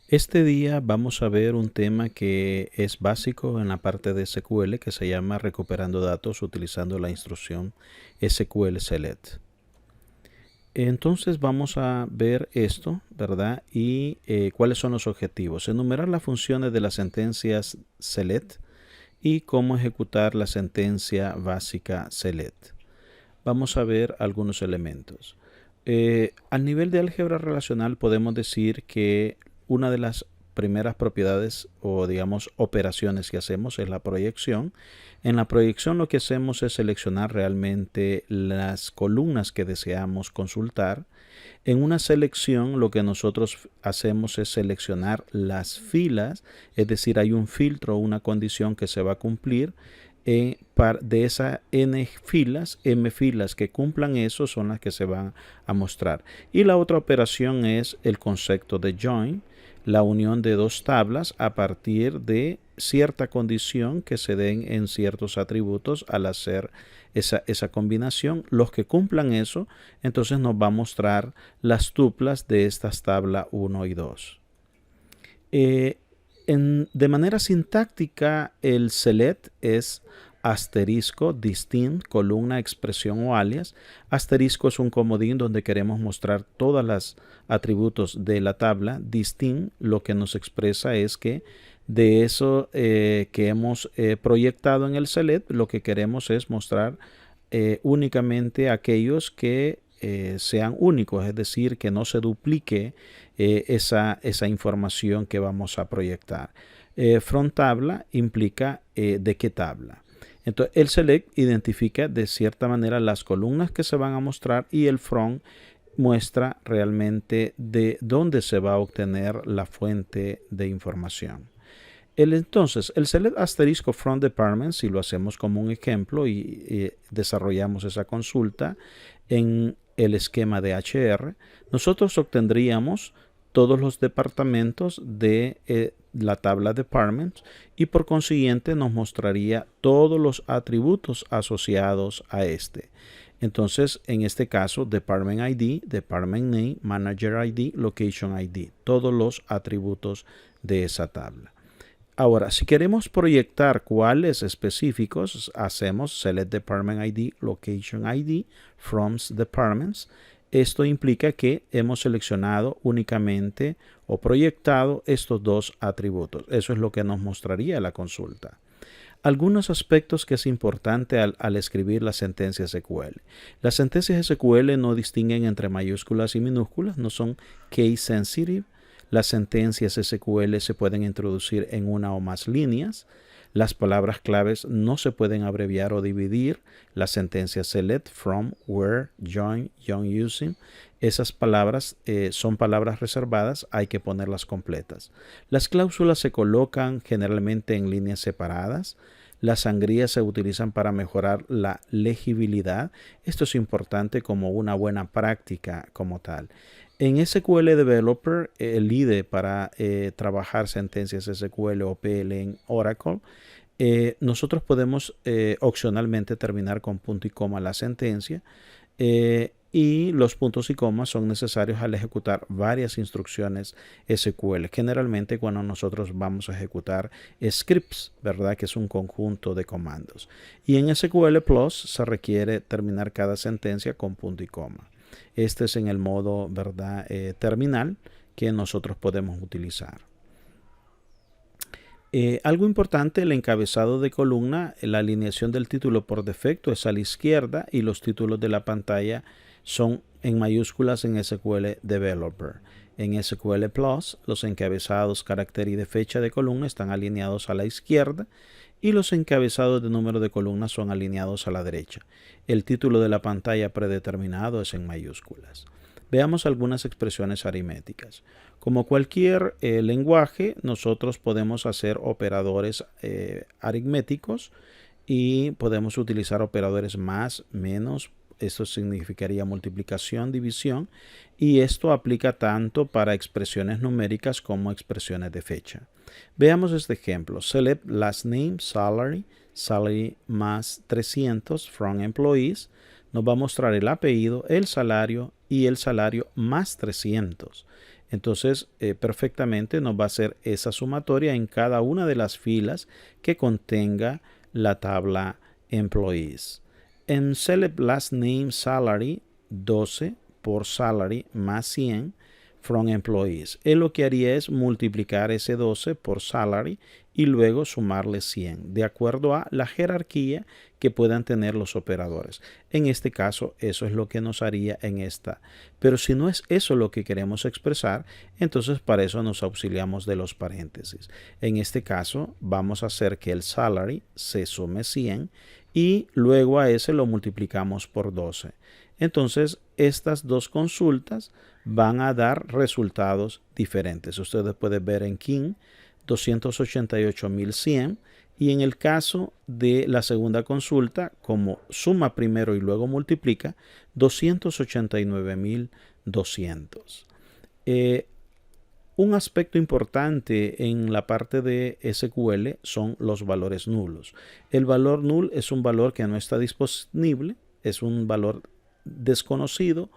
Este día vamos a ver un tema que es básico en la parte de SQL que se llama recuperando datos utilizando la instrucción SQL Select. Entonces vamos a ver esto, ¿verdad? Y cuáles son los objetivos. Enumerar las funciones de las sentencias select y cómo ejecutar la sentencia básica select. Vamos a ver algunos elementos. Al nivel de álgebra relacional podemos decir que una de las primeras propiedades o digamos operaciones que hacemos es la proyección. En la proyección lo que hacemos es seleccionar realmente las columnas que deseamos consultar. En una selección lo que nosotros hacemos es seleccionar las filas, es decir, hay un filtro o una condición que se va a cumplir. De esas n filas, m filas que cumplan eso son las que se van a mostrar. Y la otra operación es el concepto de join, la unión de dos tablas a partir de cierta condición que se den en ciertos atributos al hacer esa combinación. Los que cumplan eso, entonces nos va a mostrar las tuplas de estas tablas 1 y 2. De manera sintáctica, el select es asterisco, distinct, columna, expresión o alias. Asterisco es un comodín donde queremos mostrar todos los atributos de la tabla. Distinct lo que nos expresa es que de eso que hemos proyectado en el select, lo que queremos es mostrar únicamente aquellos que sean únicos, es decir, que no se duplique esa información que vamos a proyectar. From tabla implica de qué tabla. Entonces, el select identifica de cierta manera las columnas que se van a mostrar y el from muestra realmente de dónde se va a obtener la fuente de información. Entonces, el select asterisco from department, si lo hacemos como un ejemplo y desarrollamos esa consulta en el esquema de HR, nosotros obtendríamos todos los departamentos de la tabla departments y por consiguiente nos mostraría todos los atributos asociados a este. Entonces, en este caso, Department ID, Department Name, Manager ID, Location ID, todos los atributos de esa tabla. Ahora, si queremos proyectar cuáles específicos, hacemos Select Department ID, Location ID, From Departments. Esto implica que hemos seleccionado únicamente o proyectado estos dos atributos. Eso es lo que nos mostraría la consulta. Algunos aspectos que es importante al escribir las sentencias SQL. Las sentencias SQL no distinguen entre mayúsculas y minúsculas, no son case sensitive. Las sentencias SQL se pueden introducir en una o más líneas. Las palabras claves no se pueden abreviar o dividir. Las sentencias select, from, where, join, using. Esas palabras son palabras reservadas, hay que ponerlas completas. Las cláusulas se colocan generalmente en líneas separadas. Las sangrías se utilizan para mejorar la legibilidad. Esto es importante como una buena práctica como tal. En SQL Developer, el IDE para trabajar sentencias SQL o PL en Oracle, nosotros podemos opcionalmente terminar con punto y coma la sentencia y los puntos y comas son necesarios al ejecutar varias instrucciones SQL. Generalmente cuando nosotros vamos a ejecutar scripts, ¿verdad? Que es un conjunto de comandos. Y en SQL Plus se requiere terminar cada sentencia con punto y coma. Este es en el modo, ¿verdad? Terminal que nosotros podemos utilizar. Algo importante, el encabezado de columna, la alineación del título por defecto es a la izquierda y los títulos de la pantalla son en mayúsculas en SQL Developer. En SQL Plus, los encabezados, carácter y de fecha de columna están alineados a la izquierda y los encabezados de número de columna son alineados a la derecha. El título de la pantalla predeterminado es en mayúsculas. Veamos algunas expresiones aritméticas. Como cualquier lenguaje, nosotros podemos hacer operadores aritméticos y podemos utilizar operadores más, menos. Esto significaría multiplicación, división, y esto aplica tanto para expresiones numéricas como expresiones de fecha. Veamos este ejemplo. Select last name, salary, salary más 300 from employees. Nos va a mostrar el apellido, el salario y el salario más 300. Entonces, perfectamente nos va a hacer esa sumatoria en cada una de las filas que contenga la tabla employees. En select last name salary, 12 por salary más 100 from employees. Él lo que haría es multiplicar ese 12 por salary y luego sumarle 100, de acuerdo a la jerarquía que puedan tener los operadores. En este caso, eso es lo que nos haría en esta. Pero si no es eso lo que queremos expresar, entonces para eso nos auxiliamos de los paréntesis. En este caso, vamos a hacer que el salary se sume 100 y luego a ese lo multiplicamos por 12. Entonces, estas dos consultas van a dar resultados diferentes. Ustedes pueden ver en King 288.100 y en el caso de la segunda consulta, como suma primero y luego multiplica, 289.200. Un aspecto importante en la parte de SQL son los valores nulos. El valor null es un valor que no está disponible, es un valor desconocido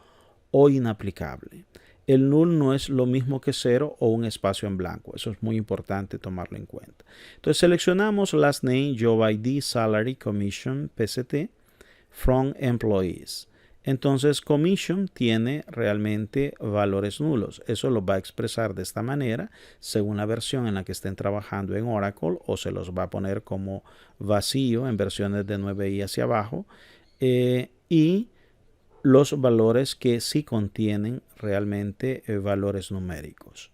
o inaplicable. El null no es lo mismo que cero o un espacio en blanco. Eso es muy importante tomarlo en cuenta. Entonces seleccionamos last name, job ID, salary, commission, PCT, from employees. Entonces commission tiene realmente valores nulos. Eso lo va a expresar de esta manera según la versión en la que estén trabajando en Oracle, o se los va a poner como vacío en versiones de 9i hacia abajo. Y los valores que sí contienen realmente valores numéricos.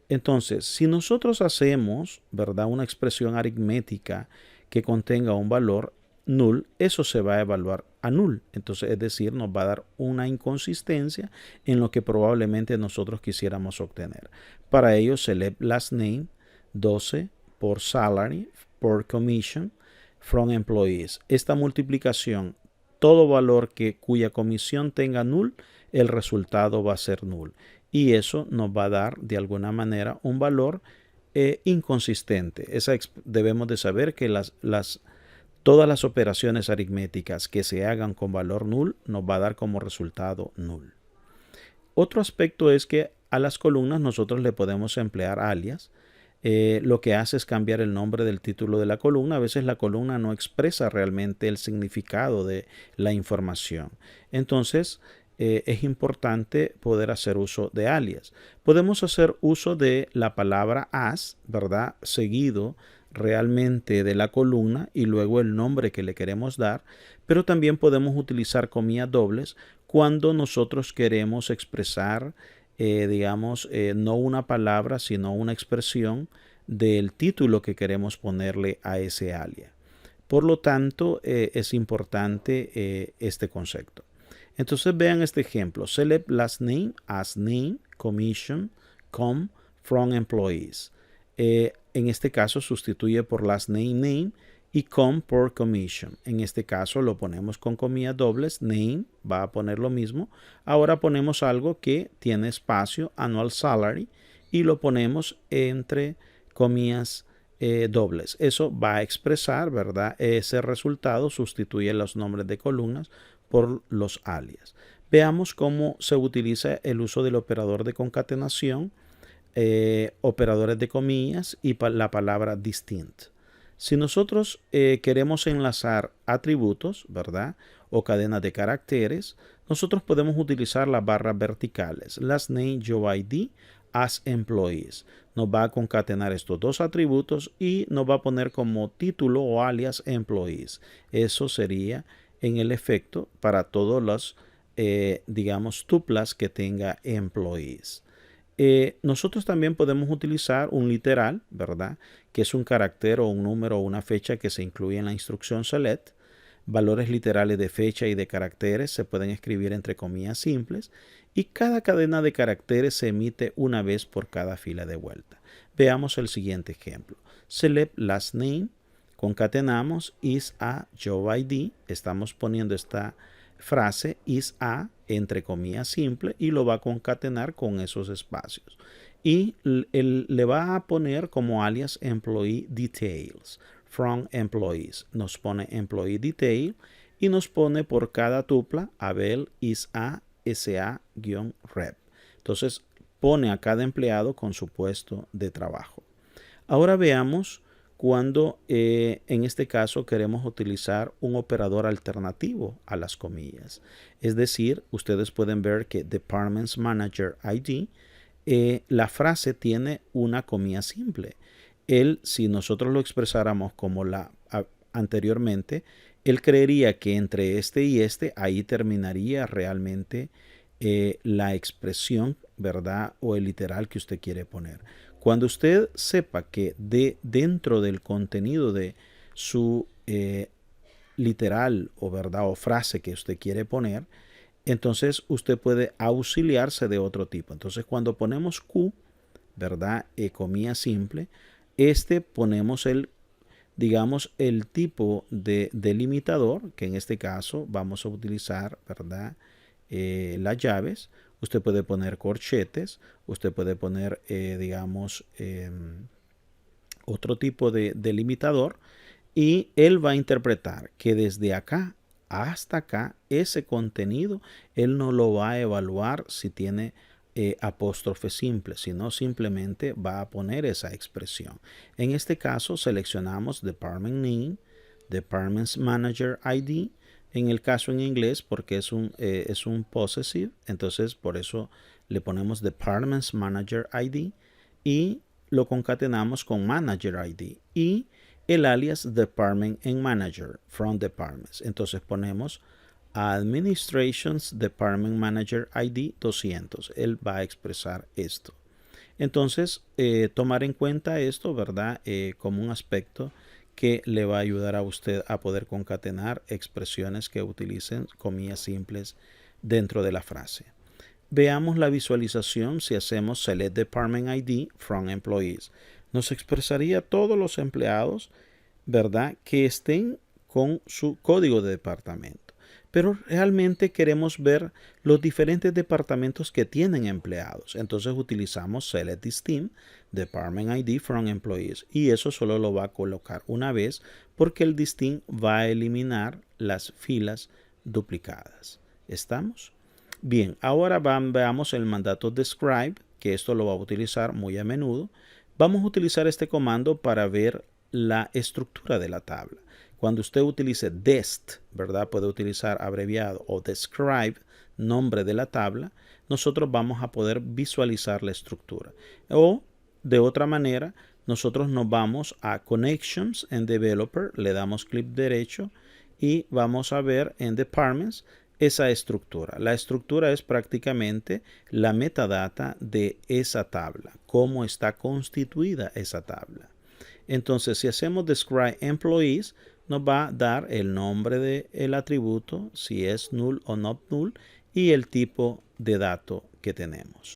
Entonces, si nosotros hacemos, ¿verdad?, una expresión aritmética que contenga un valor null, eso se va a evaluar a null. Entonces, es decir, nos va a dar una inconsistencia en lo que probablemente nosotros quisiéramos obtener. Para ello, select last name, 12 por salary, por commission, from employees. Esta multiplicación, todo valor cuya comisión tenga null, el resultado va a ser null. Y eso nos va a dar de alguna manera un valor inconsistente. Debemos de saber que todas las operaciones aritméticas que se hagan con valor null nos va a dar como resultado null. Otro aspecto es que a las columnas nosotros le podemos emplear alias. Lo que hace es cambiar el nombre del título de la columna. A veces la columna no expresa realmente el significado de la información. Entonces, es importante poder hacer uso de alias. Podemos hacer uso de la palabra as, ¿verdad?, seguido realmente de la columna y luego el nombre que le queremos dar, pero también podemos utilizar comillas dobles cuando nosotros queremos expresar no una palabra, sino una expresión del título que queremos ponerle a ese alias. Por lo tanto, es importante este concepto. Entonces vean este ejemplo. Select last name as name, commission, com, from employees. En este caso sustituye por last name, name, y com por commission. En este caso lo ponemos con comillas dobles. Name va a poner lo mismo. Ahora ponemos algo que tiene espacio, annual salary, y lo ponemos entre comillas dobles. Eso va a expresar, ¿verdad?, ese resultado. Sustituye los nombres de columnas por los alias. Veamos cómo se utiliza el uso del operador de concatenación, operadores de comillas y la palabra distinct. Si nosotros queremos enlazar atributos, ¿verdad?, o cadenas de caracteres, nosotros podemos utilizar las barras verticales. Last name, job ID, as employees. Nos va a concatenar estos dos atributos y nos va a poner como título o alias employees. Eso sería en el efecto para todos los, tuplas que tenga employees. Nosotros también podemos utilizar un literal, ¿verdad?, que es un carácter o un número o una fecha que se incluye en la instrucción select. Valores literales de fecha y de caracteres se pueden escribir entre comillas simples y cada cadena de caracteres se emite una vez por cada fila de vuelta. Veamos el siguiente ejemplo. Select last name, concatenamos is a job ID, estamos poniendo esta frase is a entre comillas simple y lo va a concatenar con esos espacios. Y le va a poner como alias employee details, from employees. Nos pone employee detail y nos pone por cada tupla Abel is a SA-rep. Entonces, pone a cada empleado con su puesto de trabajo. Ahora veamos cuando en este caso queremos utilizar un operador alternativo a las comillas. Es decir, ustedes pueden ver que Departments Manager ID, la frase tiene una comilla simple. Si nosotros lo expresáramos como anteriormente, él creería que entre este y este, ahí terminaría realmente la expresión, ¿verdad? O el literal que usted quiere poner. Cuando usted sepa que dentro del contenido de su literal o verdad o frase que usted quiere poner, entonces usted puede auxiliarse de otro tipo. Entonces cuando ponemos Q, ¿verdad? Comilla simple, ponemos digamos, el tipo de delimitador, que en este caso vamos a utilizar, ¿verdad? Las llaves. Usted puede poner corchetes, usted puede poner, digamos, otro tipo de delimitador, y él va a interpretar que desde acá hasta acá, ese contenido, él no lo va a evaluar si tiene apóstrofe simple, sino simplemente va a poner esa expresión. En este caso seleccionamos Department Name, Departments Manager ID, en el caso en inglés porque es un possessive, entonces por eso le ponemos Departments Manager ID y lo concatenamos con Manager ID y el alias Department and Manager from Departments. Entonces ponemos Administrations Department Manager ID 200. Él va a expresar esto. Entonces, tomar en cuenta esto, ¿verdad? Como un aspecto que le va a ayudar a usted a poder concatenar expresiones que utilicen comillas simples dentro de la frase. Veamos la visualización si hacemos Select Department ID from Employees. Nos expresaría todos los empleados, ¿verdad?, que estén con su código de departamento. Pero realmente queremos ver los diferentes departamentos que tienen empleados. Entonces utilizamos Select Distinct Department ID from Employees. Y eso solo lo va a colocar una vez porque el Distinct va a eliminar las filas duplicadas. ¿Estamos? Bien, ahora veamos el mandato describe, que esto lo va a utilizar muy a menudo. Vamos a utilizar este comando para ver la estructura de la tabla. Cuando usted utilice dest, ¿verdad? Puede utilizar abreviado o describe, nombre de la tabla, nosotros vamos a poder visualizar la estructura. O de otra manera, nosotros nos vamos a Connections en Developer, le damos clic derecho y vamos a ver en Departments esa estructura. La estructura es prácticamente la metadata de esa tabla, cómo está constituida esa tabla. Entonces, si hacemos Describe Employees, nos va a dar el nombre del atributo, si es null o not null, y el tipo de dato que tenemos.